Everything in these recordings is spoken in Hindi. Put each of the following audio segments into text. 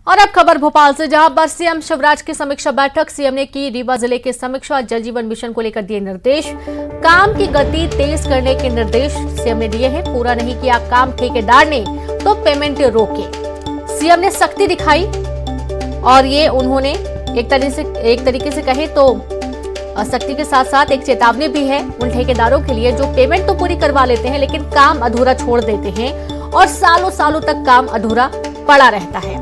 और अब खबर भोपाल से, जहां पर सीएम शिवराज की समीक्षा बैठक। सीएम ने की रीवा जिले की समीक्षा, जल जीवन मिशन को लेकर दिए निर्देश, काम की गति तेज करने के निर्देश सीएम ने दिए हैं। पूरा नहीं किया काम ठेकेदार ने तो पेमेंट रोके। सीएम ने सख्ती दिखाई और ये उन्होंने एक तरीके से कहे तो सख्ती के साथ साथ एक चेतावनी भी है उन ठेकेदारों के लिए जो पेमेंट तो पूरी करवा लेते हैं लेकिन काम अधूरा छोड़ देते हैं और सालों सालों तक काम अधूरा पड़ा रहता है।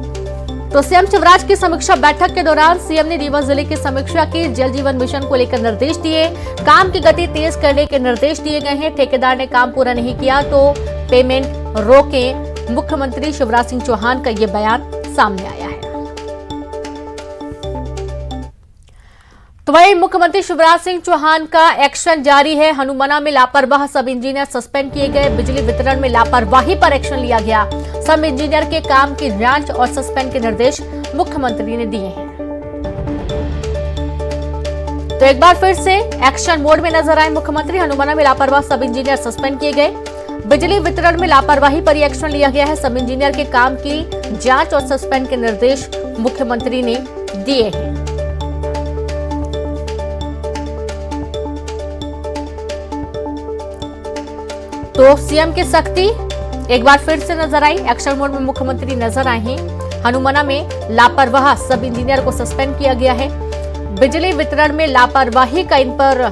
तो सीएम शिवराज की समीक्षा बैठक के दौरान सीएम ने रीवा जिले की समीक्षा की, जल जीवन मिशन को लेकर निर्देश दिए, काम की गति तेज करने के निर्देश दिए गए हैं। ठेकेदार ने काम पूरा नहीं किया तो पेमेंट रोके। मुख्यमंत्री शिवराज सिंह चौहान का ये बयान सामने आया है। तो वहीं मुख्यमंत्री शिवराज सिंह चौहान का एक्शन जारी है। हनुमाना में लापरवाह सब इंजीनियर सस्पेंड किए गए। बिजली वितरण में लापरवाही पर एक्शन लिया गया। सब इंजीनियर के काम की जांच और सस्पेंड के निर्देश मुख्यमंत्री ने दिए हैं। तो एक बार फिर से एक्शन मोड में नजर आए मुख्यमंत्री। हनुमाना में लापरवाह सब इंजीनियर सस्पेंड किए गए। बिजली वितरण में लापरवाही पर एक्शन लिया गया है। सब इंजीनियर के काम की जांच और सस्पेंड के निर्देश मुख्यमंत्री ने दिए हैं। तो सीएम की सख्ती एक बार फिर से नजर आई। एक्शन मोड में मुख्यमंत्री नजर आए हैं। हनुमाना में लापरवाह सब इंजीनियर को सस्पेंड किया गया है। बिजली वितरण में लापरवाही का इन पर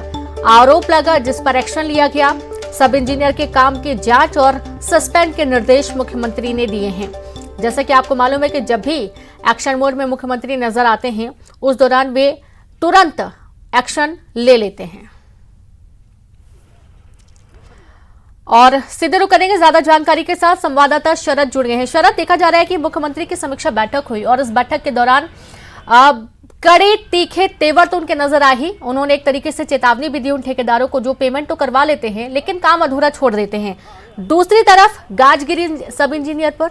आरोप लगा जिस पर एक्शन लिया गया। सब इंजीनियर के काम की जांच और सस्पेंड के निर्देश मुख्यमंत्री ने दिए हैं। जैसा कि आपको मालूम है कि जब भी एक्शन मोड में मुख्यमंत्री नजर आते हैं उस दौरान वे तुरंत एक्शन ले लेते हैं। और सीधे रुक करेंगे ज्यादा जानकारी के साथ, संवाददाता शरद जुड़ गए हैं। शरद, देखा जा रहा है कि मुख्यमंत्री की समीक्षा बैठक हुई और इस बैठक के दौरान कड़े तीखे तेवर तो उनके नजर आई। उन्होंने एक तरीके से चेतावनी भी दी उन ठेकेदारों को जो पेमेंट तो करवा लेते हैं लेकिन काम अधूरा छोड़ देते हैं। दूसरी तरफ गाजगिरी सब इंजीनियर पर।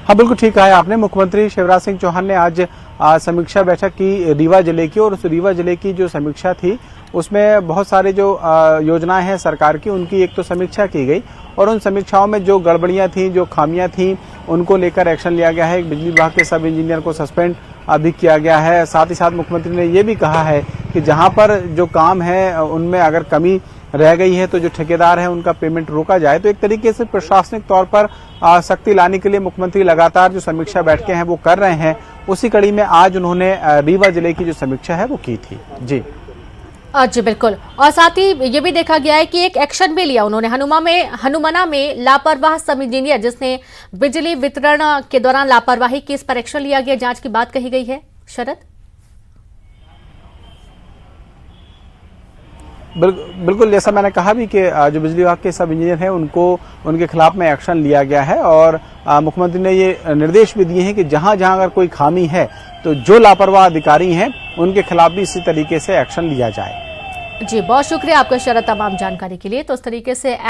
हाँ, बिल्कुल ठीक कहा है आपने। मुख्यमंत्री शिवराज सिंह चौहान ने आज समीक्षा बैठक की रीवा जिले की, और उस रीवा जिले की जो समीक्षा थी उसमें बहुत सारे जो योजनाएं हैं सरकार की उनकी एक तो समीक्षा की गई और उन समीक्षाओं में जो गड़बड़ियां थी, जो खामियां थी, उनको लेकर एक्शन लिया गया है। बिजली विभाग के सब इंजीनियर को सस्पेंड भी किया गया है। साथ ही साथ मुख्यमंत्री ने ये भी कहा है कि जहां पर जो काम है उनमें अगर कमी रह गई है तो जो ठेकेदार है उनका पेमेंट रोका जाए। तो एक तरीके से प्रशासनिक तौर पर सख्ती लाने के लिए मुख्यमंत्री लगातार जो समीक्षा बैठकें हैं वो कर रहे हैं। उसी कड़ी में आज उन्होंने रीवा जिले की जो समीक्षा है वो की थी। जी बिल्कुल। और साथ ही ये भी देखा गया है कि एक एक्शन भी लिया उन्होंने हनुमाना में लापरवाह सब इंजीनियर जिसने बिजली वितरण के दौरान लापरवाही की, इस पर एक्शन लिया गया, जांच की बात कही गई है। शरद, बिल्कुल जैसा मैंने कहा भी कि जो बिजली विभाग के सब इंजीनियर हैं उनके खिलाफ में एक्शन लिया गया है और मुख्यमंत्री ने ये निर्देश भी दिए हैं कि जहां जहां अगर कोई खामी है तो जो लापरवाह अधिकारी हैं उनके खिलाफ भी इसी तरीके से एक्शन लिया जाए। जी बहुत शुक्रिया आपका शरद तमाम जानकारी के लिए। तो इस तरीके से